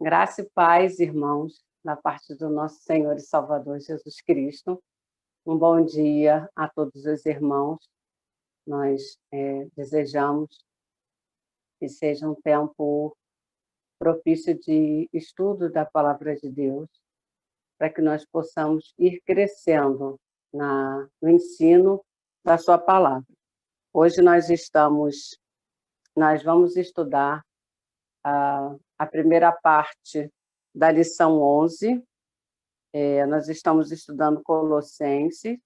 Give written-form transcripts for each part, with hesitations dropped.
Graça e paz, irmãos, da parte do nosso Senhor e Salvador Jesus Cristo. Um bom dia a todos os irmãos. Nós desejamos que seja um tempo propício de estudo da Palavra de Deus, para que nós possamos ir crescendo no ensino da sua Palavra. Hoje nós vamos estudar a primeira parte da lição 11. Nós estamos estudando Colossenses,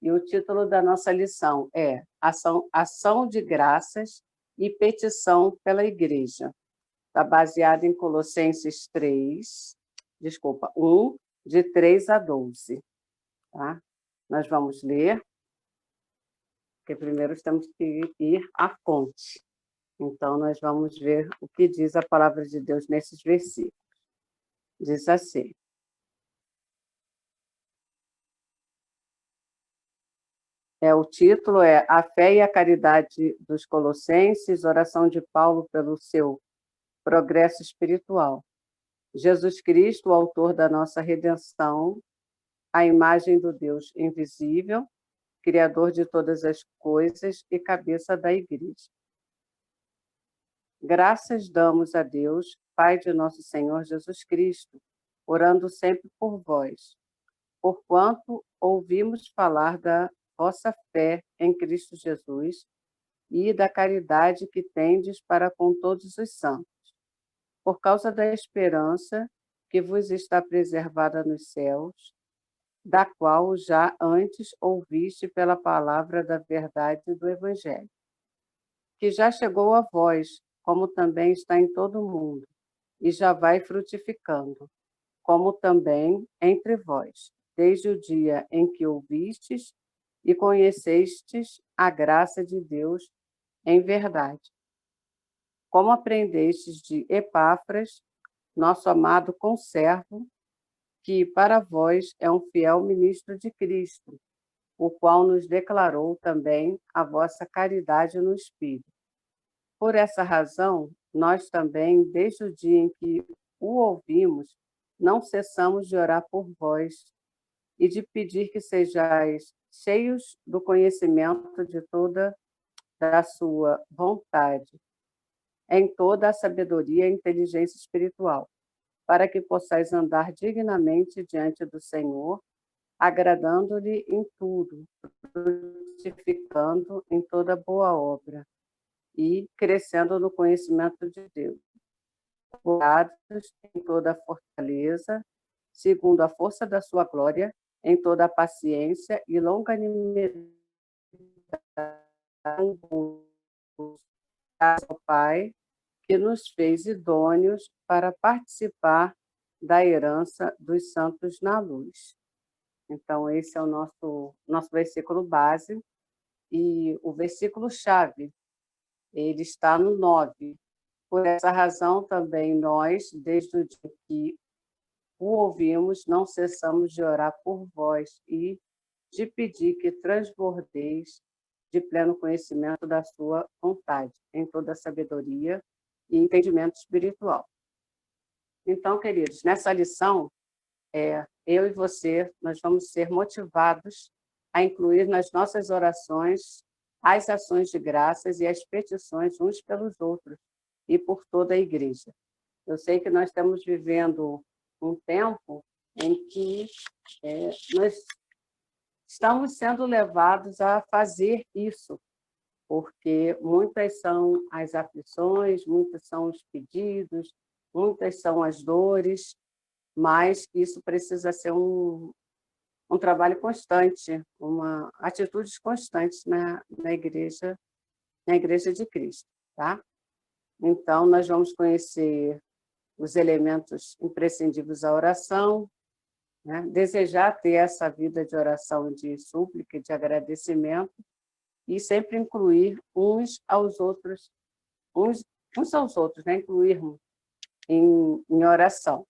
e o título da nossa lição é Ação de Graças e Petição pela Igreja. Está baseado em Colossenses 1, de 3 a 12. Tá? Nós vamos ler, porque primeiro temos que ir à fonte. Então, nós vamos ver o que diz a palavra de Deus nesses versículos. Diz assim: o título é A Fé e a Caridade dos Colossenses, oração de Paulo pelo seu progresso espiritual. Jesus Cristo, o autor da nossa redenção, a imagem do Deus invisível, Criador de todas as coisas e cabeça da Igreja. Graças damos a Deus, Pai de nosso Senhor Jesus Cristo, orando sempre por vós, porquanto ouvimos falar da vossa fé em Cristo Jesus e da caridade que tendes para com todos os santos, por causa da esperança que vos está preservada nos céus, da qual já antes ouviste pela palavra da verdade do Evangelho, que já chegou a vós, como também está em todo o mundo, e já vai frutificando, como também entre vós, desde o dia em que ouvistes e conhecestes a graça de Deus em verdade. Como aprendestes de Epáfras, nosso amado conservo, que para vós é um fiel ministro de Cristo, o qual nos declarou também a vossa caridade no Espírito. Por essa razão, nós também, desde o dia em que o ouvimos, não cessamos de orar por vós e de pedir que sejais cheios do conhecimento de toda a sua vontade, em toda a sabedoria e inteligência espiritual, para que possais andar dignamente diante do Senhor, agradando-lhe em tudo, frutificando em toda boa obra e crescendo no conhecimento de Deus, curados em toda a fortaleza, segundo a força da sua glória, em toda a paciência e longanimidade, ao Pai, que nos fez idôneos para participar da herança dos santos na luz. Então, esse é o nosso versículo base, e o versículo-chave, ele está no 9. Por essa razão, também nós, desde o dia que o ouvimos, não cessamos de orar por vós e de pedir que transbordeis de pleno conhecimento da sua vontade, em toda a sabedoria e entendimento espiritual. Então, queridos, nessa lição, eu e você, nós vamos ser motivados a incluir nas nossas orações as ações de graças e as petições uns pelos outros e por toda a Igreja. Eu sei que nós estamos vivendo um tempo em que nós estamos sendo levados a fazer isso, porque muitas são as aflições, muitos são os pedidos, muitas são as dores, mas isso precisa ser um trabalho constante, atitudes constantes na igreja de Cristo, tá? Então, nós vamos conhecer os elementos imprescindíveis da oração, né? Desejar ter essa vida de oração, de súplica, de agradecimento, e sempre incluir uns aos outros, né? Incluirmos em oração.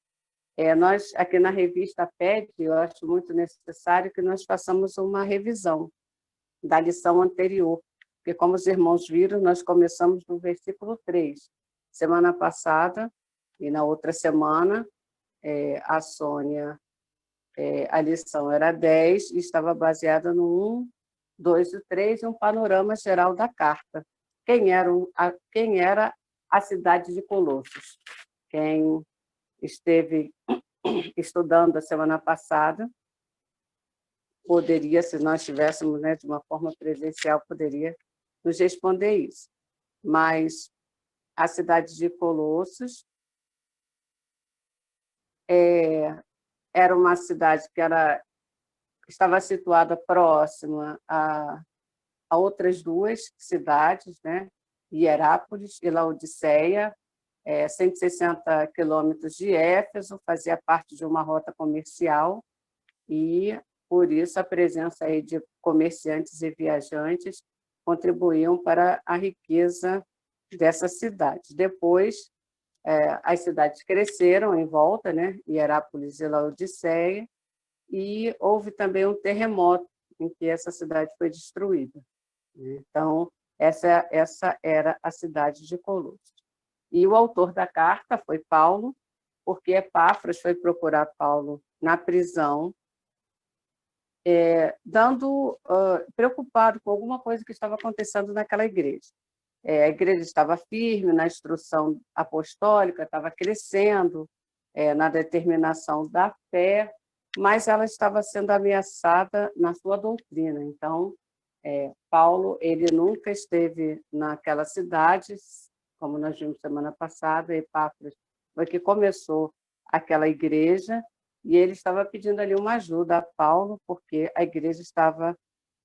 Nós, aqui na revista PED, eu acho muito necessário que nós façamos uma revisão da lição anterior, porque, como os irmãos viram, nós começamos no versículo 3. Semana passada, E na outra semana, a Sônia, a lição era 10 e estava baseada no 1, 2 e 3 e um panorama geral da carta. Quem era a cidade de Colossos? Quem esteve estudando a semana passada poderia, se nós estivéssemos, né, de uma forma presencial, poderia nos responder isso. Mas a cidade de Colossos era uma cidade que estava situada próxima a outras duas cidades, né? Hierápolis e Laodiceia, 160 quilômetros de Éfeso, fazia parte de uma rota comercial e, por isso, a presença aí de comerciantes e viajantes contribuíam para a riqueza dessa cidade. Depois, as cidades cresceram em volta, né? Hierápolis e Laodiceia, e houve também um terremoto em que essa cidade foi destruída. Então, essa era a cidade de Colossos. E o autor da carta foi Paulo, porque Epáfras foi procurar Paulo na prisão, preocupado com alguma coisa que estava acontecendo naquela igreja. A igreja estava firme na instrução apostólica, estava crescendo na determinação da fé, mas ela estava sendo ameaçada na sua doutrina. Então, Paulo, ele nunca esteve naquela cidade, como nós vimos semana passada, Epáfras foi que começou aquela igreja, e ele estava pedindo ali uma ajuda a Paulo, porque a igreja estava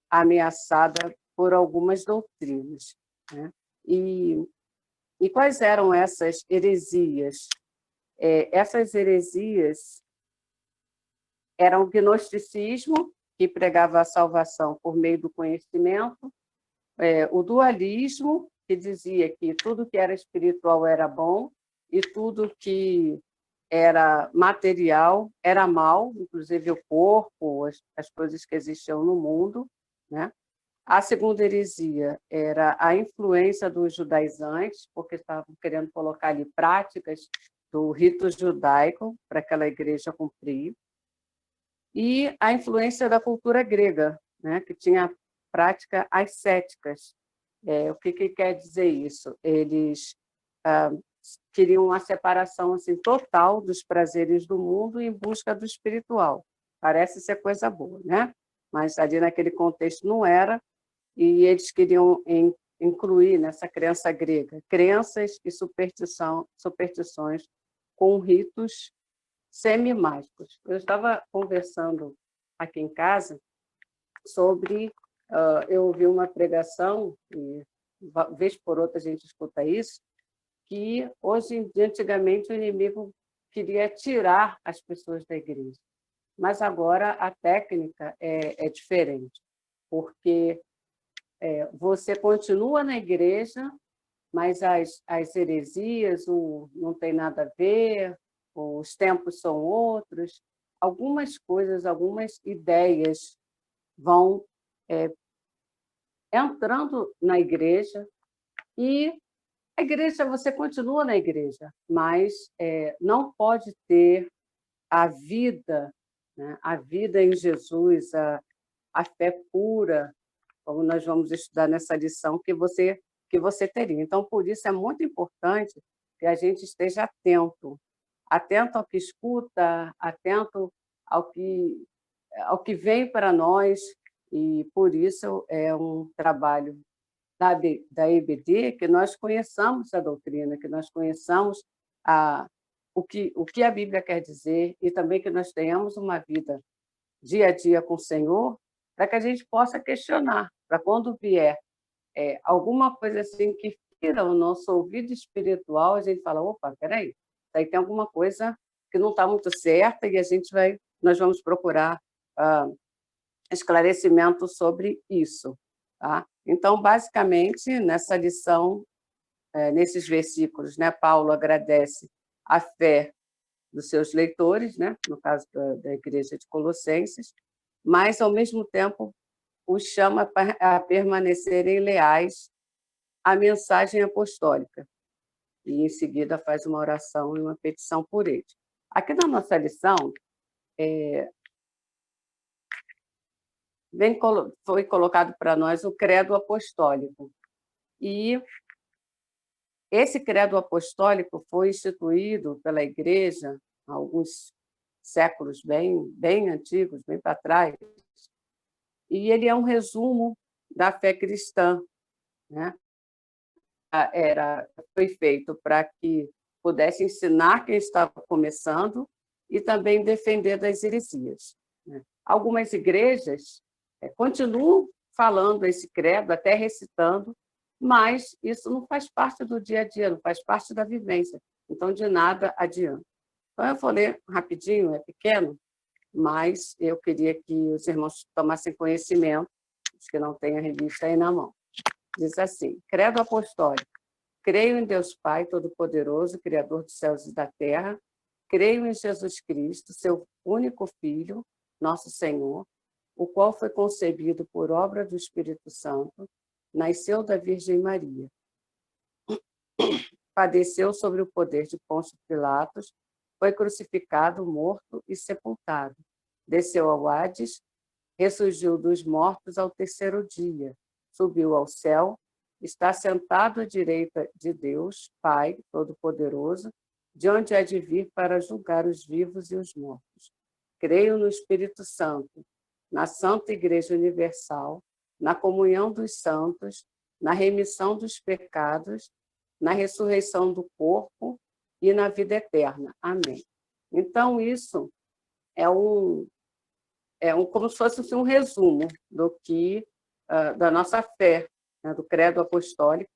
ameaçada por algumas doutrinas, né? E quais eram essas heresias? Essas heresias eram o gnosticismo, que pregava a salvação por meio do conhecimento, o dualismo, que dizia que tudo que era espiritual era bom e tudo que era material era mal, inclusive o corpo, as coisas que existiam no mundo, né? A segunda heresia era a influência dos judaizantes, porque estavam querendo colocar ali práticas do rito judaico para aquela igreja cumprir. E a influência da cultura grega, né, que tinha prática ascéticas. O que quer dizer isso? Eles queriam uma separação assim, total dos prazeres do mundo em busca do espiritual. Parece ser coisa boa, né? Mas ali naquele contexto não era, e eles queriam incluir nessa crença grega crenças e superstições com ritos semi-mágicos. Eu estava conversando aqui em casa sobre... eu ouvi uma pregação, e vez por outra a gente escuta isso, que hoje, antigamente, o inimigo queria tirar as pessoas da igreja. Mas agora a técnica é diferente, porque você continua na igreja, mas as heresias não tem nada a ver, os tempos são outros, algumas coisas, algumas ideias vão entrando na igreja, e a igreja, você continua na igreja, mas não pode ter a vida, né? A vida em Jesus, a fé pura, como nós vamos estudar nessa lição, que você teria. Então, por isso é muito importante que a gente esteja atento ao que escuta, atento ao que vem para nós, e por isso é um trabalho da EBD, que nós conheçamos a doutrina, que nós conheçamos o que a Bíblia quer dizer, e também que nós tenhamos uma vida dia a dia com o Senhor, para que a gente possa questionar, para quando vier alguma coisa assim que fira o nosso ouvido espiritual, a gente fala, opa, espera aí, aí tem alguma coisa que não está muito certa, e nós vamos procurar esclarecimento sobre isso. Tá? Então, basicamente, nessa lição, nesses versículos, né, Paulo agradece a fé dos seus leitores, né, no caso da igreja de Colossenses, mas, ao mesmo tempo, os chama a permanecerem leais à mensagem apostólica. e, em seguida, faz uma oração e uma petição por eles. Aqui na nossa lição, foi colocado para nós o credo apostólico. E esse credo apostólico foi instituído pela Igreja há alguns séculos bem antigos, bem para trás, e ele é um resumo da fé cristã, né? Foi feito para que pudesse ensinar quem estava começando e também defender das heresias, né? Algumas igrejas continuam falando esse credo, até recitando, mas isso não faz parte do dia a dia, não faz parte da vivência. Então, de nada adianta. Então, eu vou ler rapidinho, é pequeno, mas eu queria que os irmãos tomassem conhecimento, os que não têm a revista aí na mão. Diz assim: Credo apostólico. Creio em Deus Pai Todo-Poderoso, Criador dos céus e da terra. Creio em Jesus Cristo, seu único Filho, nosso Senhor, o qual foi concebido por obra do Espírito Santo, nasceu da Virgem Maria. Padeceu sob o poder de Pôncio Pilatos, foi crucificado, morto e sepultado. Desceu ao Hades, ressurgiu dos mortos ao terceiro dia, subiu ao céu, está sentado à direita de Deus, Pai Todo-Poderoso, de onde há de vir para julgar os vivos e os mortos. Creio no Espírito Santo, na Santa Igreja Universal, na comunhão dos santos, na remissão dos pecados, na ressurreição do corpo e na vida eterna. Amém. Então, isso é como se fosse assim, um resumo do que da nossa fé, né, do credo apostólico,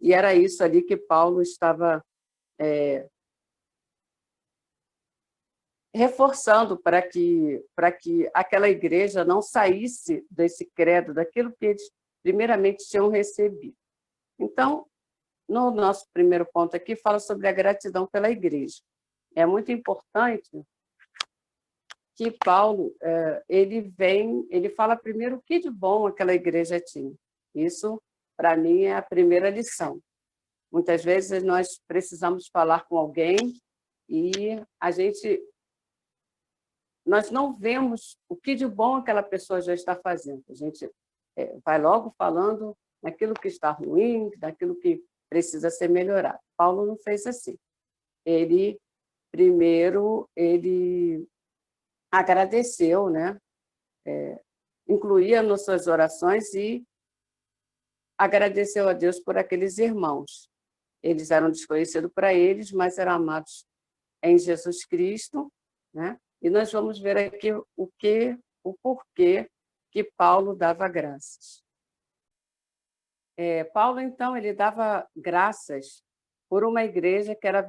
e era isso ali que Paulo estava reforçando para que aquela igreja não saísse desse credo, daquilo que eles primeiramente tinham recebido. Então, no nosso primeiro ponto aqui, fala sobre a gratidão pela igreja. É muito importante que Paulo ele fala primeiro o que de bom aquela igreja tinha. Isso, para mim, é a primeira lição. Muitas vezes nós precisamos falar com alguém e nós não vemos o que de bom aquela pessoa já está fazendo. A gente vai logo falando naquilo que está ruim, daquilo que precisa ser melhorado. Paulo não fez assim. Ele agradeceu, né? Incluía nas suas orações e agradeceu a Deus por aqueles irmãos. Eles eram desconhecidos para eles, mas eram amados em Jesus Cristo, né? E nós vamos ver aqui o porquê que Paulo dava graças. Paulo, então, ele dava graças por uma igreja que era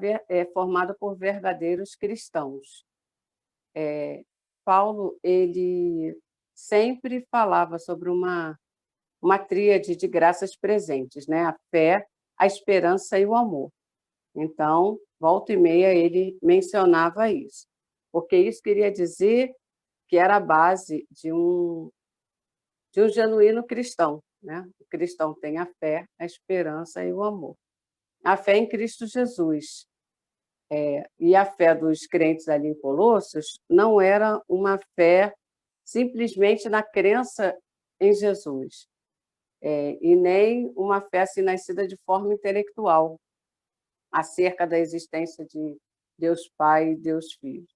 formada por verdadeiros cristãos. Paulo, ele sempre falava sobre uma tríade de graças presentes, né? A fé, a esperança e o amor. Então, volta e meia, ele mencionava isso, porque isso queria dizer que era a base de um genuíno cristão, né? O cristão tem a fé, a esperança e o amor. A fé em Cristo Jesus. E a fé dos crentes ali em Colossos não era uma fé simplesmente na crença em Jesus, e nem uma fé assim, nascida de forma intelectual, acerca da existência de Deus Pai e Deus Filho,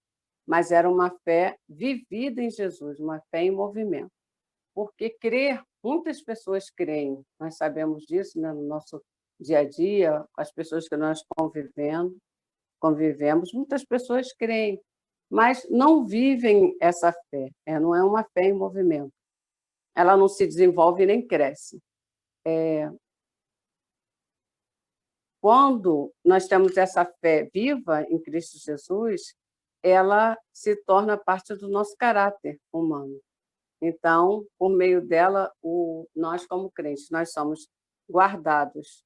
mas era uma fé vivida em Jesus, uma fé em movimento. Porque muitas pessoas creem, nós sabemos disso, né, no nosso dia a dia, com as pessoas que nós convivemos, muitas pessoas creem, mas não vivem essa fé, não é uma fé em movimento. Ela não se desenvolve nem cresce. Quando nós temos essa fé viva em Cristo Jesus, ela se torna parte do nosso caráter humano. Então, por meio dela, nós, como crentes, nós somos guardados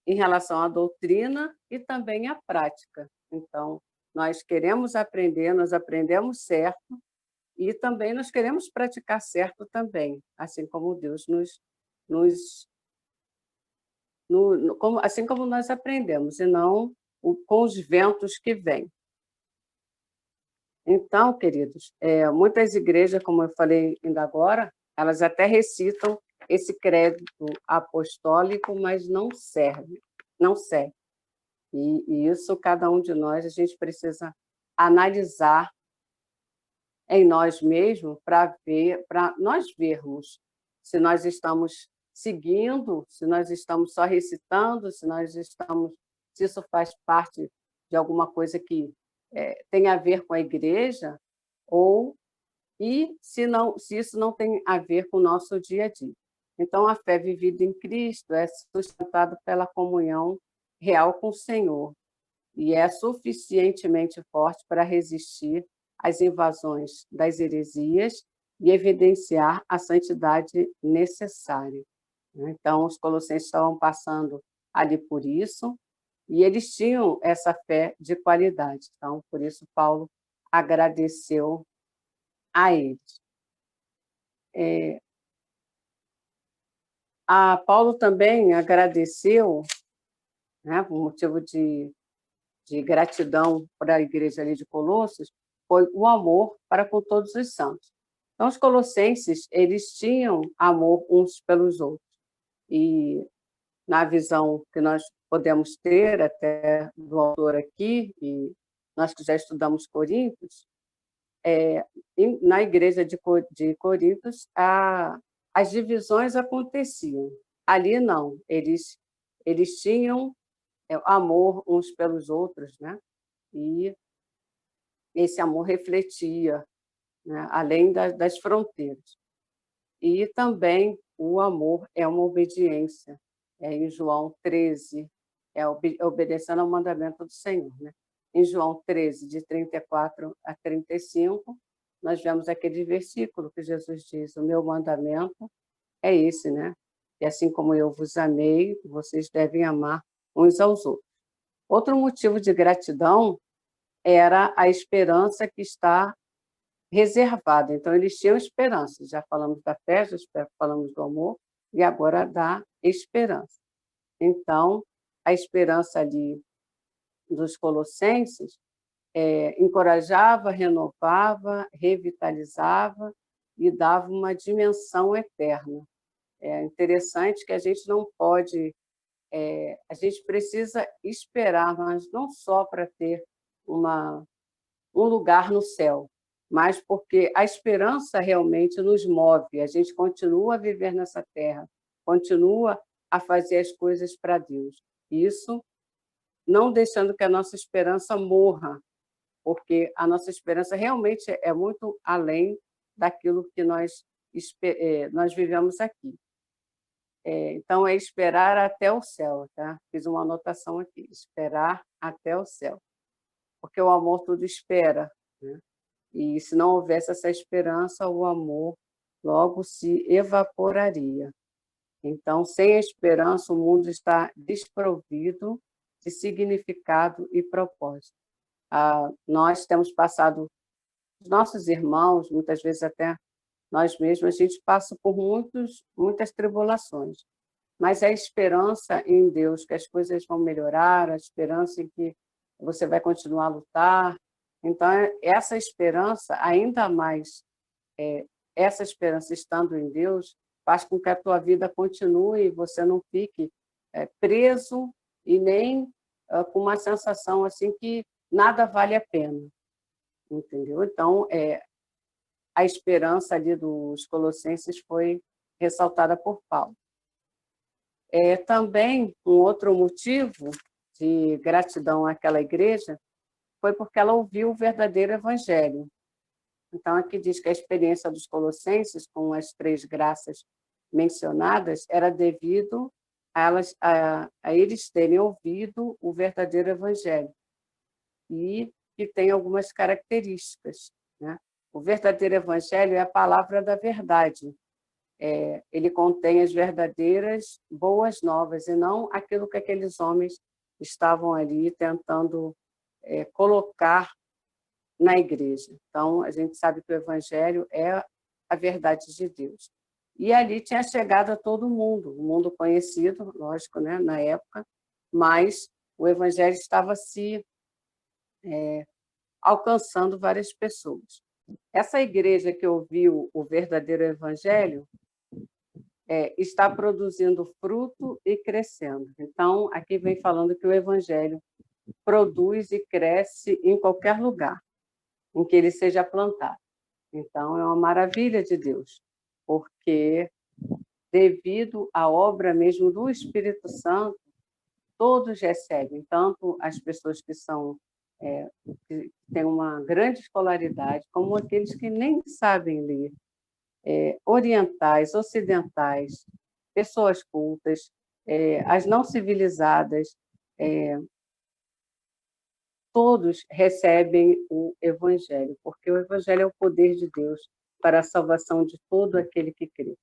em relação à doutrina e também à prática. Então, nós queremos aprender, nós aprendemos certo e também nós queremos praticar certo também, assim como Deus nos assim como nós aprendemos, e não com os ventos que vêm. Então, queridos, muitas igrejas, como eu falei ainda agora, elas até recitam esse credo apostólico, mas não serve, não serve. E isso, cada um de nós, a gente precisa analisar em nós mesmos para nós vermos se nós estamos seguindo, se nós estamos só recitando, se isso faz parte de alguma coisa que tem a ver com a igreja, ou se isso não tem a ver com o nosso dia a dia. Então, a fé vivida em Cristo é sustentada pela comunhão real com o Senhor e é suficientemente forte para resistir às invasões das heresias e evidenciar a santidade necessária. Então, os colossenses estavam passando ali por isso, e eles tinham essa fé de qualidade. Então, por isso, Paulo agradeceu a eles. A Paulo também agradeceu, né, por motivo de gratidão para a igreja ali de Colossos, foi o amor para com todos os santos. Então, os colossenses, eles tinham amor uns pelos outros. E na visão que nós podemos ter até do autor aqui, e nós que já estudamos Coríntios, na igreja de Coríntios, as divisões aconteciam. Ali não, eles tinham amor uns pelos outros, né? E esse amor refletia, né, além das fronteiras. E também o amor é uma obediência. Em João 13, obedecendo ao mandamento do Senhor. Né? Em João 13, de 34 a 35, nós vemos aquele versículo que Jesus diz: o meu mandamento é esse, né? E assim como eu vos amei, vocês devem amar uns aos outros. Outro motivo de gratidão era a esperança que está reservada. Então, eles tinham esperança. Já falamos da fé, já falamos do amor, e agora da esperança. Então, a esperança ali dos colossenses encorajava, renovava, revitalizava e dava uma dimensão eterna. É interessante que a gente não pode, a gente precisa esperar, mas não só para ter um lugar no céu, mas porque a esperança realmente nos move, a gente continua a viver nessa terra, continua a fazer as coisas para Deus. Isso não deixando que a nossa esperança morra, porque a nossa esperança realmente é muito além daquilo que nós vivemos aqui. Então, é esperar até o céu, tá? Fiz uma anotação aqui, esperar até o céu, porque o amor tudo espera, né? E se não houvesse essa esperança, o amor logo se evaporaria. Então, sem a esperança, o mundo está desprovido de significado e propósito. Nós temos passado, os nossos irmãos, muitas vezes até nós mesmos, a gente passa por muitas tribulações, mas a esperança em Deus, que as coisas vão melhorar, a esperança em que você vai continuar a lutar. Então, essa esperança, ainda mais, essa esperança estando em Deus, faz com que a tua vida continue e você não fique preso e nem com uma sensação assim que nada vale a pena, entendeu? Então, a esperança ali dos colossenses foi ressaltada por Paulo. Também um outro motivo de gratidão àquela igreja foi porque ela ouviu o verdadeiro evangelho. Então, aqui diz que a experiência dos colossenses com as 3 graças mencionadas era devido a eles terem ouvido o verdadeiro evangelho e que tem algumas características, né? O verdadeiro evangelho é a palavra da verdade. Ele contém as verdadeiras boas novas e não aquilo que aqueles homens estavam ali tentando colocar na igreja. Então, a gente sabe que o evangelho é a verdade de Deus. e ali tinha chegado a todo mundo, o mundo conhecido, lógico, né, na época, mas o evangelho estava se alcançando várias pessoas. Essa igreja que ouviu o verdadeiro evangelho está produzindo fruto e crescendo. Então, aqui vem falando que o evangelho produz e cresce em qualquer lugar em que ele seja plantado. Então, é uma maravilha de Deus, porque devido à obra mesmo do Espírito Santo, todos recebem, tanto as pessoas que que têm uma grande escolaridade, como aqueles que nem sabem ler, orientais, ocidentais, pessoas cultas, as não civilizadas, todos recebem o Evangelho, porque o Evangelho é o poder de Deus para a salvação de todo aquele que crê.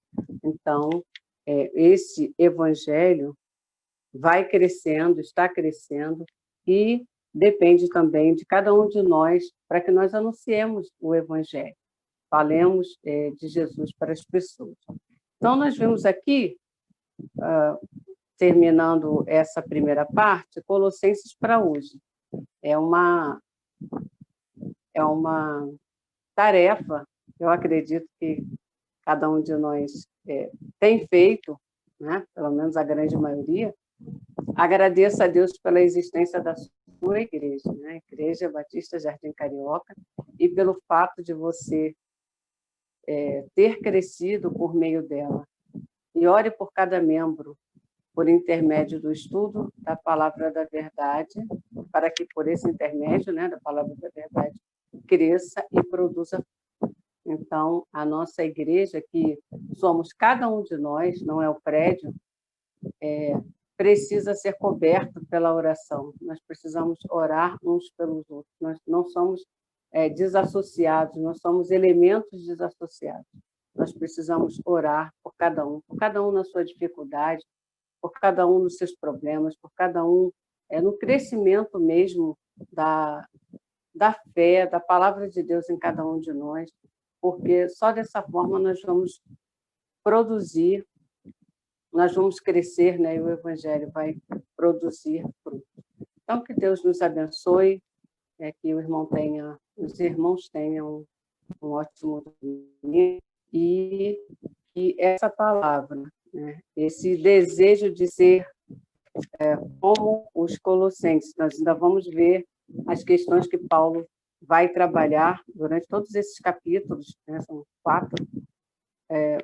Então, esse Evangelho vai crescendo, está crescendo, e depende também de cada um de nós para que nós anunciemos o Evangelho, falemos de Jesus para as pessoas. Então, nós vimos aqui, terminando essa primeira parte, Colossenses para hoje. É uma tarefa, eu acredito que cada um de nós tem feito, né? Pelo menos a grande maioria. Agradeço a Deus pela existência da sua igreja, né? Igreja Batista Jardim Carioca, e pelo fato de você ter crescido por meio dela. E ore por cada membro, por intermédio do estudo da Palavra da Verdade, para que por esse intermédio, né, da Palavra da Verdade, cresça e produza. Então, a nossa igreja, que somos cada um de nós, não é o prédio, precisa ser coberto pela oração. Nós precisamos orar uns pelos outros. Nós não somos desassociados, nós somos elementos desassociados. Nós precisamos orar por cada um na sua dificuldade, por cada um nos seus problemas, por cada um no crescimento mesmo da fé, da palavra de Deus em cada um de nós, porque só dessa forma nós vamos produzir, nós vamos crescer, né? E o Evangelho vai produzir fruto. Então, que Deus nos abençoe, que os irmãos tenham um ótimo domingo, e que essa palavra, né, esse desejo de ser como os colossenses, nós ainda vamos ver as questões que Paulo vai trabalhar durante todos esses capítulos, né, são 4,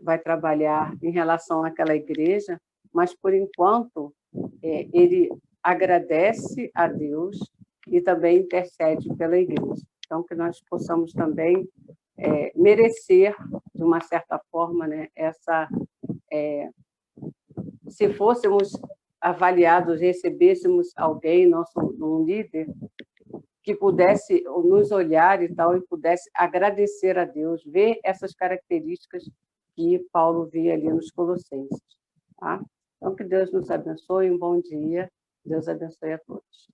vai trabalhar em relação àquela igreja, mas, por enquanto, ele agradece a Deus e também intercede pela igreja. Então, que nós possamos também merecer, de uma certa forma, né, se fôssemos avaliados, recebêssemos alguém, um líder, que pudesse nos olhar e tal, e pudesse agradecer a Deus, ver essas características que Paulo via ali nos Colossenses. Tá? Então, que Deus nos abençoe, um bom dia. Deus abençoe a todos.